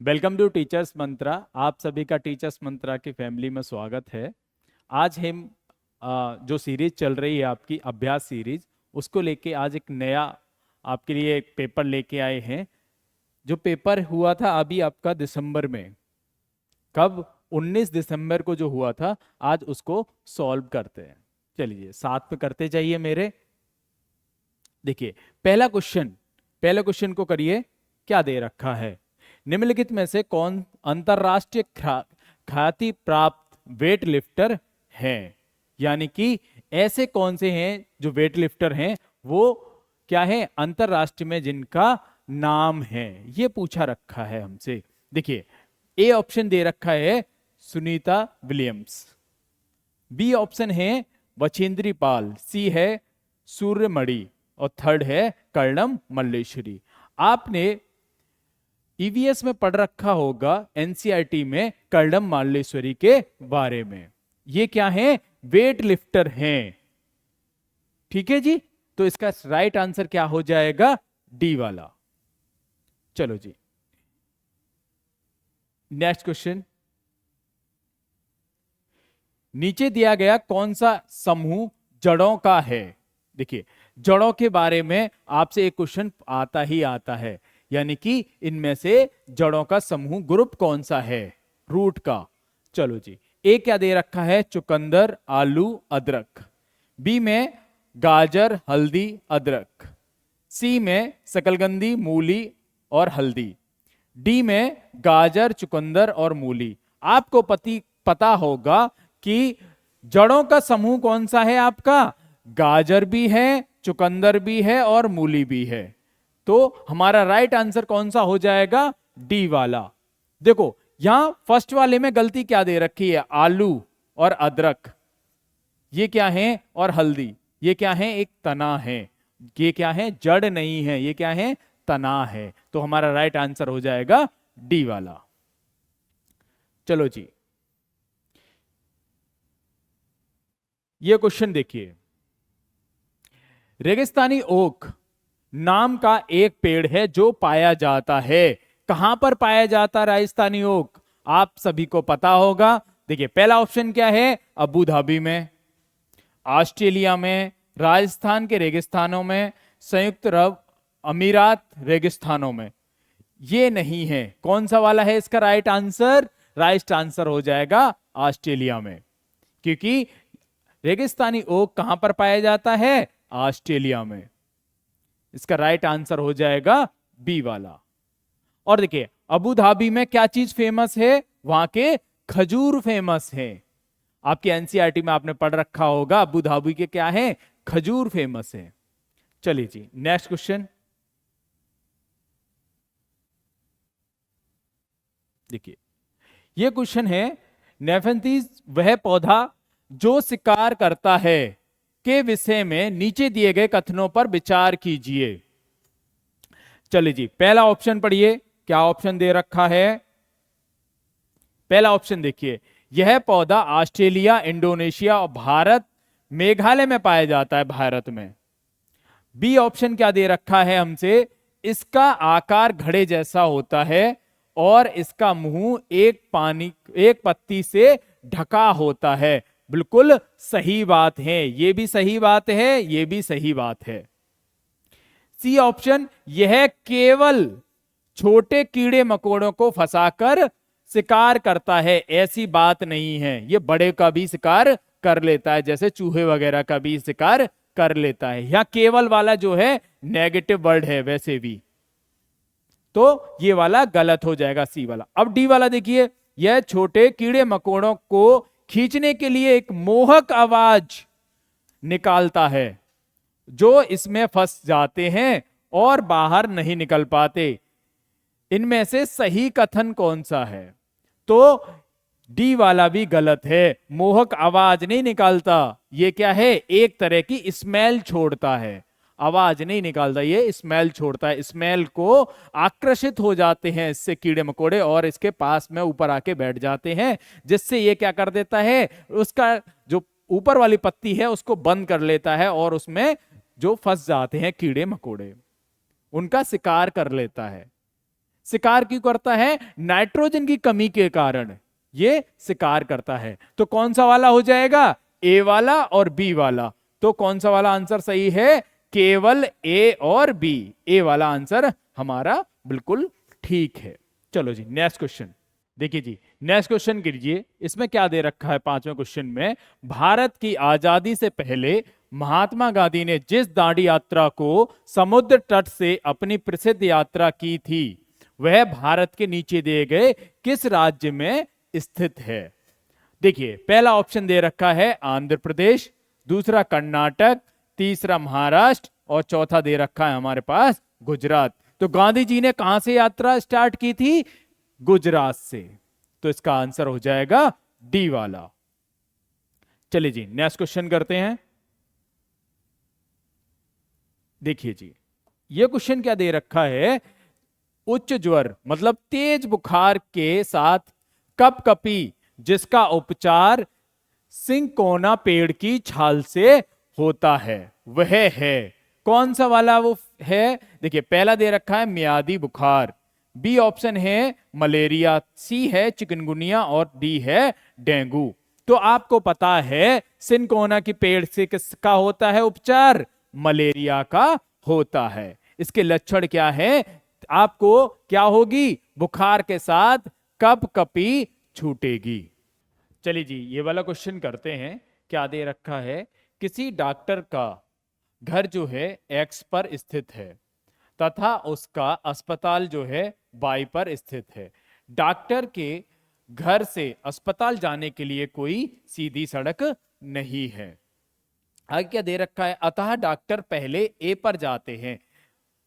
Welcome to teachers मंत्रा। आप सभी का टीचर्स मंत्रा की फैमिली में स्वागत है। आज हम जो सीरीज चल रही है आपकी अभ्यास सीरीज, उसको लेके आज एक नया आपके लिए एक पेपर लेके आए हैं। जो पेपर हुआ था अभी आपका दिसंबर में, कब 19 दिसंबर को जो हुआ था, आज उसको सॉल्व करते हैं। चलिए साथ में करते जाइए मेरे। देखिए पहला क्वेश्चन को करिए। क्या दे रखा है? निम्नलिखित में से कौन अंतरराष्ट्रीय ख्याति प्राप्त वेट लिफ्टर हैं? यानी कि ऐसे कौन से हैं जो वेट लिफ्टर हैं, वो क्या है अंतरराष्ट्रीय में, जिनका नाम है, ये पूछा रखा है हमसे। देखिए, ए ऑप्शन दे रखा है सुनीता विलियम्स, बी ऑप्शन है बछेंद्री पाल, सी है सूर्यमणि और थर्ड है कर्णम मल्लेश्वरी। आपने ईवीएस में पढ़ रखा होगा, एनसीईआरटी में, कर्णम मल्लेश्वरी के बारे में। ये क्या है? वेट लिफ्टर हैं। ठीक है जी, तो इसका राइट आंसर क्या हो जाएगा? डी वाला। चलो जी, नेक्स्ट क्वेश्चन। नीचे दिया गया कौन सा समूह जड़ों का है? देखिए, जड़ों के बारे में आपसे एक क्वेश्चन आता ही आता है, यानी कि इनमें से जड़ों का समूह ग्रुप कौन सा है रूट का। चलो जी, ए क्या दे रखा है? चुकंदर, आलू, अदरक। बी में गाजर, हल्दी, अदरक। सी में शकलकंदी, मूली और हल्दी। डी में गाजर, चुकंदर और मूली। आपको पता होगा कि जड़ों का समूह कौन सा है आपका? गाजर भी है, चुकंदर भी है और मूली भी है। तो हमारा राइट आंसर कौन सा हो जाएगा? डी वाला। देखो, यहां फर्स्ट वाले में गलती क्या दे रखी है? आलू और अदरक, ये क्या है? और हल्दी, ये क्या है? एक तना है। ये क्या है? जड़ नहीं है, ये क्या है? तना है। तो हमारा राइट आंसर हो जाएगा डी वाला। चलो जी, ये क्वेश्चन देखिए। रेगिस्तानी ओक नाम का एक पेड़ है जो पाया जाता है। कहां पर पाया जाता है राजस्थानी ओक? आप सभी को पता होगा। देखिए, पहला ऑप्शन क्या है? अबू धाबी में, ऑस्ट्रेलिया में, राजस्थान के रेगिस्तानों में, संयुक्त अरब अमीरात रेगिस्तानों में। ये नहीं है। कौन सा वाला है इसका राइट आंसर? राइट आंसर हो जाएगा ऑस्ट्रेलिया में, क्योंकि रेगिस्तानी ओक कहां पर पाया जाता है? ऑस्ट्रेलिया में। इसका राइट आंसर हो जाएगा बी वाला। और देखिए, अबू धाबी में क्या चीज फेमस है? वहां के खजूर फेमस है। आपके एनसीईआरटी में आपने पढ़ रखा होगा, अबू धाबी के क्या है? खजूर फेमस है। चलिए जी, नेक्स्ट क्वेश्चन देखिए। यह क्वेश्चन है, नेफेंथीज वह पौधा जो शिकार करता है के विषय में नीचे दिए गए कथनों पर विचार कीजिए। चलिए जी, पहला ऑप्शन पढ़िए। क्या ऑप्शन दे रखा है? पहला ऑप्शन देखिए, यह पौधा ऑस्ट्रेलिया, इंडोनेशिया और भारत, मेघालय में पाया जाता है, भारत में। बी ऑप्शन क्या दे रखा है हमसे? इसका आकार घड़े जैसा होता है और इसका मुंह एक पत्ती से ढका होता है। बिल्कुल सही बात है, ये भी सही बात है, ये भी सही बात है। सी ऑप्शन, यह केवल छोटे कीड़े मकोड़ों को फंसाकर शिकार करता है, ऐसी बात नहीं है। ये बड़े का भी शिकार कर लेता है, जैसे चूहे वगैरह का भी शिकार कर लेता है। यहां केवल वाला जो है नेगेटिव वर्ड है वैसे भी, तो ये वाला गलत हो जाएगा, सी वाला। अब डी वाला देखिए, यह छोटे कीड़े मकोड़ों को खींचने के लिए एक मोहक आवाज निकालता है, जो इसमें फंस जाते हैं और बाहर नहीं निकल पाते। इनमें से सही कथन कौन सा है? तो डी वाला भी गलत है। मोहक आवाज नहीं निकालता, ये क्या है? एक तरह की स्मेल छोड़ता है। आवाज नहीं निकालता, ये स्मेल छोड़ता है। स्मेल को आकर्षित हो जाते हैं इससे कीड़े मकोड़े और इसके पास में ऊपर आके बैठ जाते हैं, जिससे ये क्या कर देता है? उसका जो ऊपर वाली पत्ती है उसको बंद कर लेता है और उसमें जो फंस जाते हैं कीड़े मकोड़े, उनका शिकार कर लेता है। शिकार क्यों करता है? नाइट्रोजन की कमी के कारण ये शिकार करता है। तो कौन सा वाला हो जाएगा? ए वाला और बी वाला। तो कौन सा वाला आंसर सही है? केवल ए और बी। ए वाला आंसर हमारा बिल्कुल ठीक है। चलो जी नेक्स्ट क्वेश्चन देखिए जी। नेक्स्ट क्वेश्चन कीजिए। इसमें क्या दे रखा है? पांचवें क्वेश्चन में, भारत की आजादी से पहले महात्मा गांधी ने जिस दांडी यात्रा को समुद्र तट से अपनी प्रसिद्ध यात्रा की थी, वह भारत के नीचे दिए गए किस राज्य में स्थित है? देखिए पहला ऑप्शन दे रखा है आंध्र प्रदेश, दूसरा कर्नाटक, तीसरा महाराष्ट्र और चौथा दे रखा है हमारे पास गुजरात। तो गांधी जी ने कहां से यात्रा स्टार्ट की थी? गुजरात से। तो इसका आंसर हो जाएगा डी वाला। चलिए जी नेक्स्ट क्वेश्चन करते हैं। देखिए जी ये क्वेश्चन क्या दे रखा है? उच्च ज्वर मतलब तेज बुखार के साथ कपकपी जिसका उपचार सिंकोना पेड़ की छाल से होता है, वह है कौन सा वाला? वो है देखिए पहला दे रखा है मियादी बुखार, बी ऑप्शन है मलेरिया, सी है चिकनगुनिया और डी है डेंगू। तो आपको पता है सिंकोना की पेड़ से किसका होता है उपचार? मलेरिया का होता है। इसके लक्षण क्या है? आपको क्या होगी? बुखार के साथ कपकपी छूटेगी। चलिए जी ये वाला क्वेश्चन करते हैं। क्या दे रखा है? किसी डॉक्टर का घर जो है एक्स पर स्थित है तथा उसका अस्पताल जो है वाई पर स्थित है। डॉक्टर के घर से अस्पताल जाने के लिए कोई सीधी सड़क नहीं है। आगे क्या दे रखा है? अतः डॉक्टर पहले ए पर जाते हैं,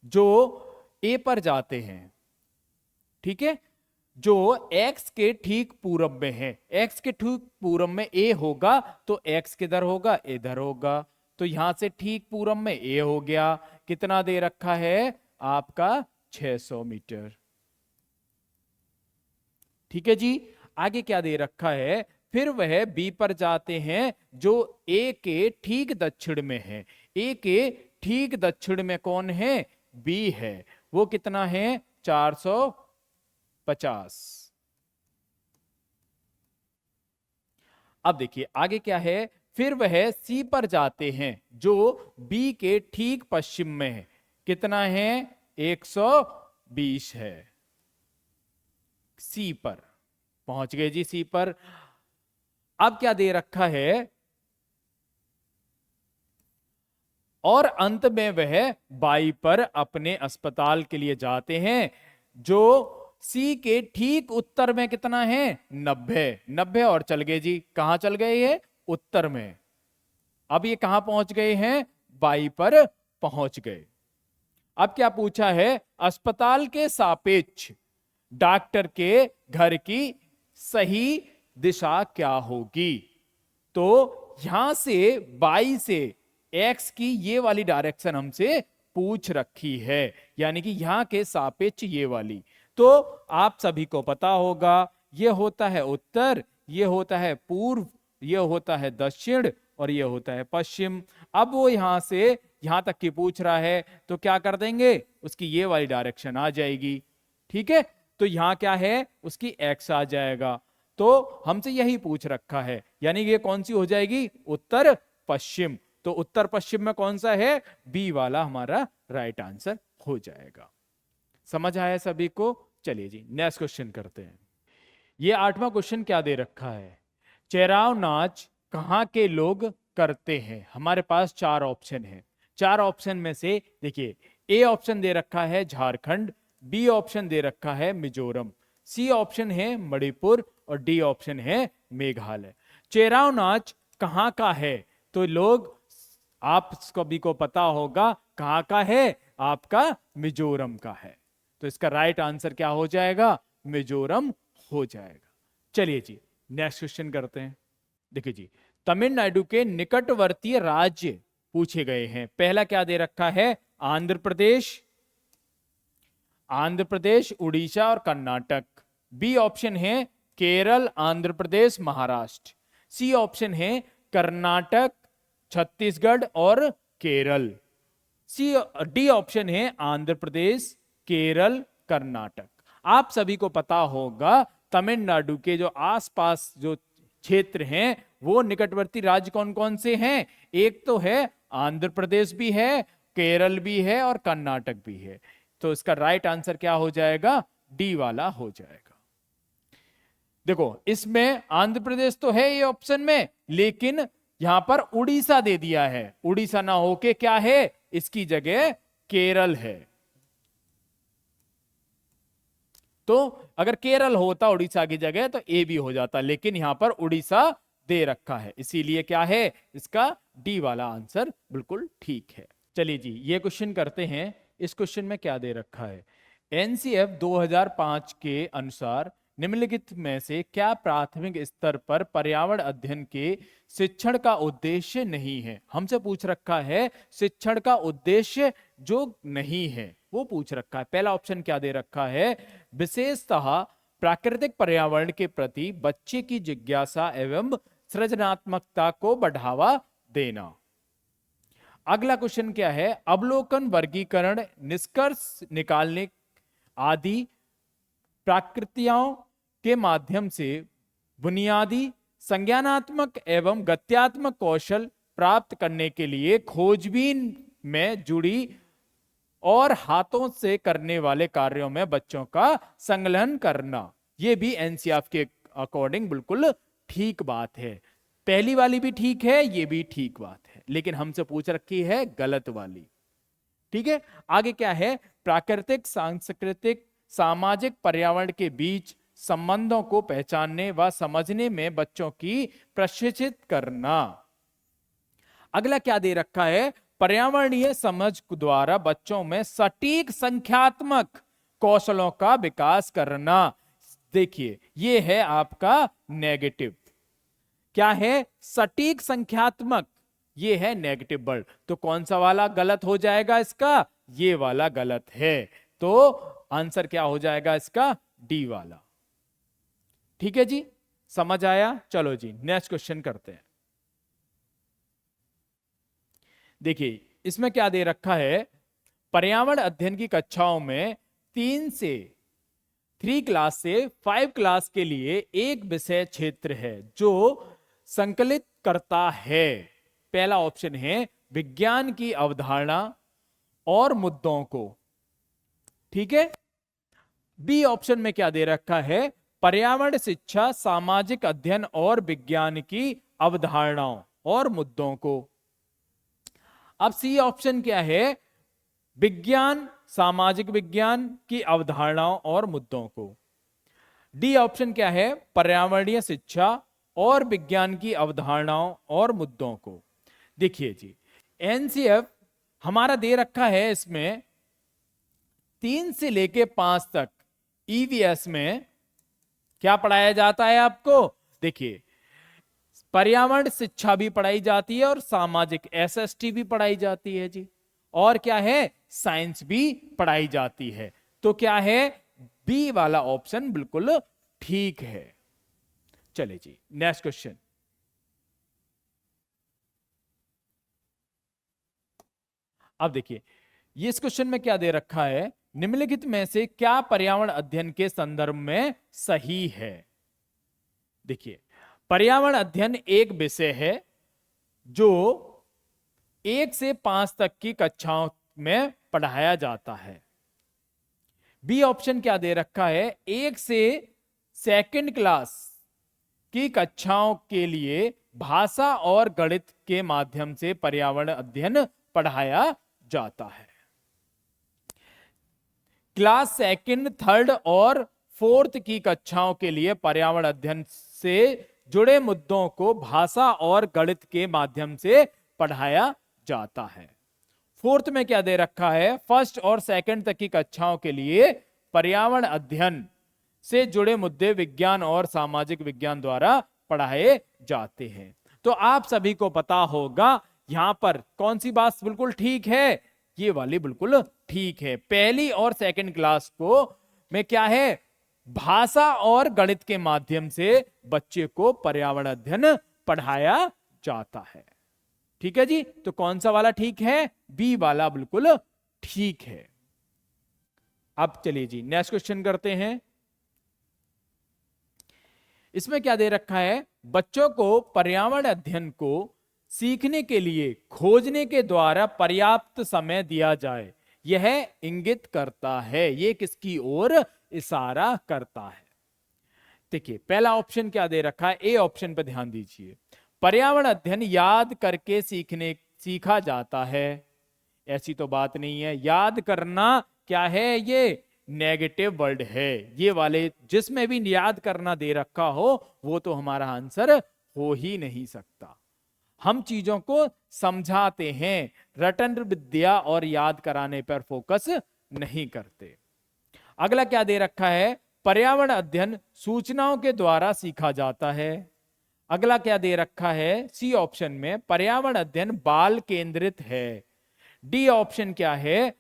जो ए पर जाते हैं, ठीक है, जो एक्स के ठीक पूरब में है। एक्स के ठीक पूरब में ए होगा तो एक्स किधर होगा? इधर होगा। तो यहां से ठीक पूरब में ए हो गया। कितना दे रखा है आपका? 600 मीटर। ठीक है जी। आगे क्या दे रखा है? फिर वह बी पर जाते हैं जो ए के ठीक दक्षिण में है। ए के ठीक दक्षिण में कौन है? बी है। वो कितना है? 450। अब देखिए आगे क्या है? फिर वह सी पर जाते हैं जो बी के ठीक पश्चिम में है। कितना है? 120 है। सी पर पहुंच गए जी, सी पर। अब क्या दे रखा है? और अंत में वह बाई पर अपने अस्पताल के लिए जाते हैं जो सी के ठीक उत्तर में कितना है? 90। 90 और चल गए जी। कहां चल गए? ये उत्तर में। अब ये कहां पहुंच गए हैं? बाई पर पहुंच गए। अब क्या पूछा है? अस्पताल के सापेक्ष डॉक्टर के घर की सही दिशा क्या होगी? तो यहां से बाई से एक्स की ये वाली डायरेक्शन हमसे पूछ रखी है, यानी कि यहां के सापेक्ष ये वाली। तो आप सभी को पता होगा ये होता है उत्तर, ये होता है पूर्व, ये होता है दक्षिण और ये होता है पश्चिम। अब वो यहां से यहां तक की पूछ रहा है तो क्या कर देंगे? उसकी ये वाली डायरेक्शन आ जाएगी। ठीक है, तो यहां क्या है? उसकी एक्स आ जाएगा। तो हमसे यही पूछ रखा है, यानी ये कौन सी हो जाएगी? उत्तर पश्चिम। तो उत्तर पश्चिम में कौन सा है? बी वाला हमारा राइट आंसर हो जाएगा। समझ आया सभी को? चलिए जी नेक्स्ट क्वेश्चन करते हैं। ये 8वां क्वेश्चन क्या दे रखा है? चेराव नाच कहां के लोग करते हैं? हमारे पास 4 ऑप्शन है। 4 ऑप्शन में से देखिए ए ऑप्शन दे रखा है झारखंड, बी ऑप्शन दे रखा है मिजोरम, सी ऑप्शन है मणिपुर और डी ऑप्शन है मेघालय। चेराव नाच कहां का है? तो लोग आप सभी को पता होगा कहां का है? आपका मिजोरम का है। तो इसका राइट आंसर क्या हो जाएगा? मिजोरम हो जाएगा। चलिए जी नेक्स्ट क्वेश्चन करते हैं। देखिए जी तमिलनाडु के निकटवर्ती राज्य पूछे गए हैं। पहला क्या दे रखा है? आंध्र प्रदेश, आंध्र प्रदेश, उड़ीसा और कर्नाटक। बी ऑप्शन है केरल, आंध्र प्रदेश, महाराष्ट्र। सी ऑप्शन है कर्नाटक, छत्तीसगढ़ और केरल। सी डी ऑप्शन है आंध्र प्रदेश, केरल, कर्नाटक। आप सभी को पता होगा तमिलनाडु के जो आसपास जो क्षेत्र हैं वो निकटवर्ती राज्य कौन कौन से हैं? एक तो है आंध्र प्रदेश भी है, केरल भी है और कर्नाटक भी है। तो इसका राइट आंसर क्या हो जाएगा? डी वाला हो जाएगा। देखो इसमें आंध्र प्रदेश तो है ये ऑप्शन में, लेकिन यहां पर उड़ीसा दे दिया है। उड़ीसा ना होके क्या है, इसकी जगह केरल है। तो अगर केरल होता उड़ीसा की जगह तो ए भी हो जाता, लेकिन यहां पर उड़ीसा दे रखा है, इसीलिए क्या है, इसका डी वाला आंसर बिल्कुल ठीक है। चलिए जी ये क्वेश्चन करते हैं। इस क्वेश्चन में क्या दे रखा है? एनसीएफ 2005 के अनुसार निम्नलिखित में से क्या प्राथमिक स्तर पर पर्यावरण अध्ययन के शिक्षण का उद्देश्य नहीं है? हमसे पूछ रखा है शिक्षण का उद्देश्य जो नहीं है वो पूछ रखा है। पहला ऑप्शन क्या दे रखा है? विशेषतः प्राकृतिक पर्यावरण के प्रति बच्चे की जिज्ञासा एवं सृजनात्मकता को बढ़ावा देना। अगला क्वेश्चन क्या है? अवलोकन, वर्गीकरण, निष्कर्ष निकालने आदि प्रक्रियाओं के माध्यम से बुनियादी संज्ञानात्मक एवं गत्यात्मक कौशल प्राप्त करने के लिए खोजबीन में जुड़ी और हाथों से करने वाले कार्यों में बच्चों का संलग्न करना। यह भी एनसीएफ के अकॉर्डिंग बिल्कुल ठीक बात है। पहली वाली भी ठीक है, ये भी ठीक बात है, लेकिन हमसे पूछ रखी है गलत वाली। ठीक है, आगे क्या है? प्राकृतिक, सांस्कृतिक, सामाजिक पर्यावरण के बीच संबंधों को पहचानने व समझने में बच्चों की प्रशिक्षित करना। अगला क्या दे रखा है? पर्यावरणीय समझ द्वारा बच्चों में सटीक संख्यात्मक कौशलों का विकास करना। देखिए ये है आपका नेगेटिव। क्या है? सटीक संख्यात्मक, ये है नेगेटिव वर्ड। तो कौन सा वाला गलत हो जाएगा इसका? ये वाला गलत है। तो आंसर क्या हो जाएगा इसका? डी वाला। ठीक है जी, समझ आया? चलो जी नेक्स्ट क्वेश्चन करते हैं। देखिए इसमें क्या दे रखा है? पर्यावरण अध्ययन की कक्षाओं में 3 क्लास से 5 क्लास के लिए एक विषय क्षेत्र है जो संकलित करता है। पहला ऑप्शन है विज्ञान की अवधारणा और मुद्दों को। ठीक है, बी ऑप्शन में क्या दे रखा है? पर्यावरण शिक्षा, सामाजिक अध्ययन और विज्ञान की अवधारणाओं और मुद्दों को। अब सी ऑप्शन क्या है? विज्ञान, सामाजिक विज्ञान की अवधारणाओं और मुद्दों को। डी ऑप्शन क्या है? पर्यावरणीय शिक्षा और विज्ञान की अवधारणाओं और मुद्दों को। देखिए जी एनसीएफ हमारा दे रखा है, इसमें 3 से लेके 5 तक ईवीएस में क्या पढ़ाया जाता है आपको? देखिए पर्यावरण शिक्षा भी पढ़ाई जाती है और सामाजिक एसएसटी भी पढ़ाई जाती है जी, और क्या है? साइंस भी पढ़ाई जाती है। तो क्या है? बी वाला ऑप्शन बिल्कुल ठीक है। चले जी नेक्स्ट क्वेश्चन। अब देखिए ये इस क्वेश्चन में क्या दे रखा है? निम्नलिखित में से क्या पर्यावरण अध्ययन के संदर्भ में सही है? देखिए पर्यावरण अध्ययन एक विषय है जो 1 से 5 तक की कक्षाओं में पढ़ाया जाता है। बी ऑप्शन क्या दे रखा है? 1 से 2nd क्लास की कक्षाओं के लिए भाषा और गणित के माध्यम से पर्यावरण अध्ययन पढ़ाया जाता है। क्लास 2nd, 3rd और 4th की कक्षाओं के लिए पर्यावरण अध्ययन से जुड़े मुद्दों को भाषा और गणित के माध्यम से पढ़ाया जाता है। 4th में क्या दे रखा है? 1st और 2nd तक की कक्षाओं के लिए पर्यावरण अध्ययन से जुड़े मुद्दे विज्ञान और सामाजिक विज्ञान द्वारा पढ़ाए जाते हैं। तो आप सभी को पता होगा यहां पर कौन सी बात बिल्कुल ठीक है? ये वाली बिल्कुल ठीक है। पहली और 2nd क्लास को में क्या है? भाषा और गणित के माध्यम से बच्चे को पर्यावरण अध्ययन पढ़ाया जाता है। ठीक है जी, तो कौन सा वाला ठीक है? बी वाला बिल्कुल ठीक है। अब चलिए जी नेक्स्ट क्वेश्चन करते हैं। इसमें क्या दे रखा है, बच्चों को पर्यावरण अध्ययन को सीखने के लिए खोजने के द्वारा पर्याप्त समय दिया जाए, यह इंगित करता है। ये किसकी ओर इशारा करता है? देखिए पहला ऑप्शन क्या दे रखा है, ए ऑप्शन पर ध्यान दीजिए। पर्यावरण अध्ययन याद करके सीखा जाता है, ऐसी तो बात नहीं है। याद करना क्या है, ये नेगेटिव वर्ड है। ये वाले जिसमें भी याद करना दे रखा हो वो तो हमारा आंसर हो ही नहीं सकता। हम चीजों को समझाते हैं, रटन विद्या और याद कराने पर फोकस नहीं करते। अगला क्या दे रखा है, पर्यावरण अध्ययन सूचनाओं के द्वारा सीखा जाता है। अगला क्या दे रखा है, सी ऑप्शन में पर्यावरण अध्ययन बाल केंद्रित है। डी ऑप्शन क्या है,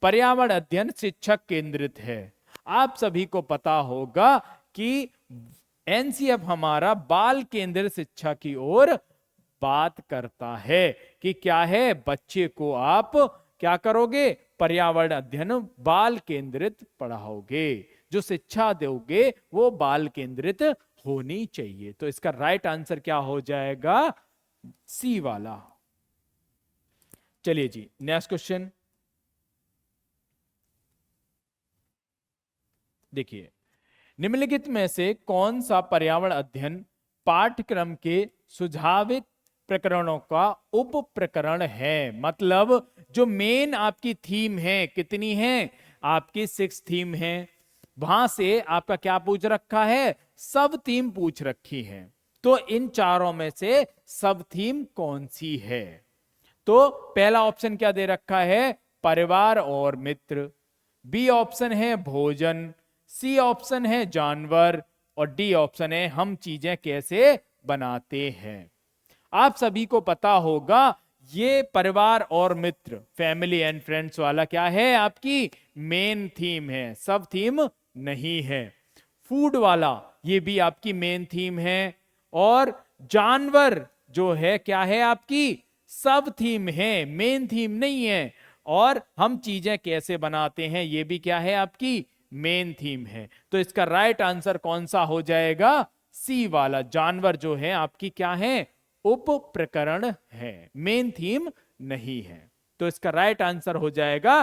पर्यावरण अध्ययन शिक्षक केंद्रित है। आप सभी को पता होगा कि एनसीएफ हमारा बाल केंद्रित शिक्षा की ओर बात करता है कि क्या है, बच्चे को आप क्या करोगे, पर्यावरण अध्ययन बाल केंद्रित पढ़ाओगे, जो शिक्षा दोगे वो बाल केंद्रित होनी चाहिए। तो इसका राइट आंसर क्या हो जाएगा, सी वाला। चलिए जी नेक्स्ट क्वेश्चन देखिए, निम्नलिखित में से कौन सा पर्यावरण अध्ययन पाठ्यक्रम के सुझावित प्रकरणों का उप प्रकरण है? मतलब जो मेन आपकी थीम है, कितनी है आपकी 6 थीम है, वहां से आपका क्या पूछ रखा है, सब थीम पूछ रखी है। तो इन चारों में से सब थीम कौन सी है? तो पहला ऑप्शन क्या दे रखा है, परिवार और मित्र। बी ऑप्शन है भोजन। सी ऑप्शन है जानवर। और डी ऑप्शन है हम चीजें कैसे बनाते हैं। आप सभी को पता होगा ये परिवार और मित्र, फैमिली एंड फ्रेंड्स वाला क्या है, आपकी मेन थीम है, सब थीम नहीं है। फूड वाला ये भी आपकी मेन थीम है। और जानवर जो है क्या है, आपकी सब थीम है, मेन थीम नहीं है। और हम चीजें कैसे बनाते हैं ये भी क्या है, आपकी मेन थीम है। तो इसका राइट आंसर कौन सा हो जाएगा, सी वाला। जानवर जो है आपकी क्या है, उप प्रकरण है, मेन थीम नहीं है। तो इसका राइट आंसर हो जाएगा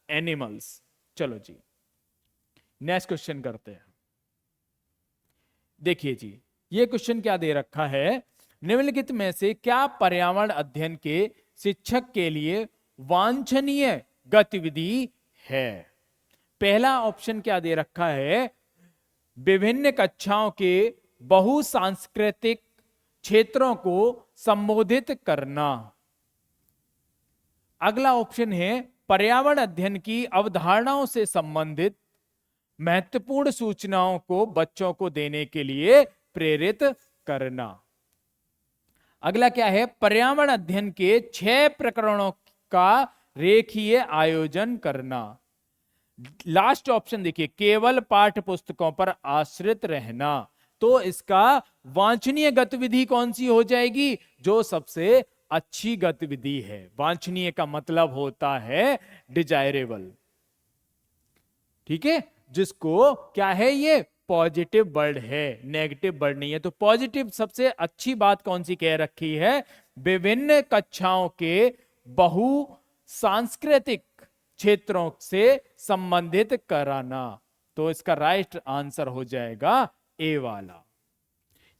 एनिमल्स। चलो जी नेक्स्ट क्वेश्चन करते हैं। देखिए जी ये क्वेश्चन क्या दे रखा है, निम्नलिखित में से क्या पर्यावरण अध्ययन के शिक्षक के लिए वांछनीय गतिविधि है? पहला ऑप्शन क्या दे रखा है, विभिन्न कक्षाओं के बहुसांस्कृतिक क्षेत्रों को संबोधित करना। अगला ऑप्शन है पर्यावरण अध्ययन की अवधारणाओं से संबंधित महत्वपूर्ण सूचनाओं को बच्चों को देने के लिए प्रेरित करना। अगला क्या है, पर्यावरण अध्ययन के 6 प्रकरणों का रेखीय आयोजन करना। लास्ट ऑप्शन देखिए, केवल पाठ्य पुस्तकों पर आश्रित रहना। तो इसका वांछनीय गतिविधि कौन सी हो जाएगी, जो सबसे अच्छी गतिविधि है। वांछनीय का मतलब होता है डिजायरेबल, ठीक है, जिसको क्या है, ये पॉजिटिव वर्ड है, नेगेटिव वर्ड नहीं है। तो पॉजिटिव सबसे अच्छी बात कौन सी कह रखी है, विभिन्न कक्षाओं के बहु सांस्कृतिक क्षेत्रों से संबंधित कराना। तो इसका राइट आंसर हो जाएगा ए वाला।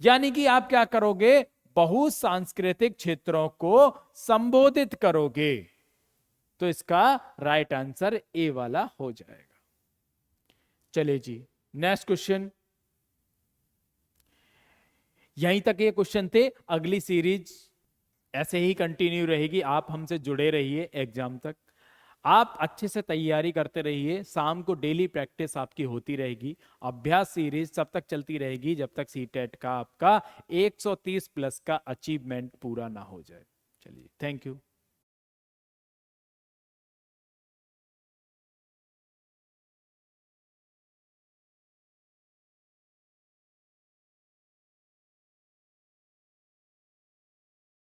यानी कि आप क्या करोगे, बहु सांस्कृतिक क्षेत्रों को संबोधित करोगे। तो इसका राइट आंसर ए वाला हो जाएगा। चलिए जी नेक्स्ट क्वेश्चन। यहीं तक ये क्वेश्चन थे, अगली सीरीज ऐसे ही कंटिन्यू रहेगी। आप हमसे जुड़े रहिए एग्जाम तक, आप अच्छे से तैयारी करते रहिए। शाम को डेली प्रैक्टिस आपकी होती रहेगी। अभ्यास सीरीज तब तक चलती रहेगी जब तक सीटेट का आपका 130 प्लस का अचीवमेंट पूरा ना हो जाए। चलिए थैंक यू।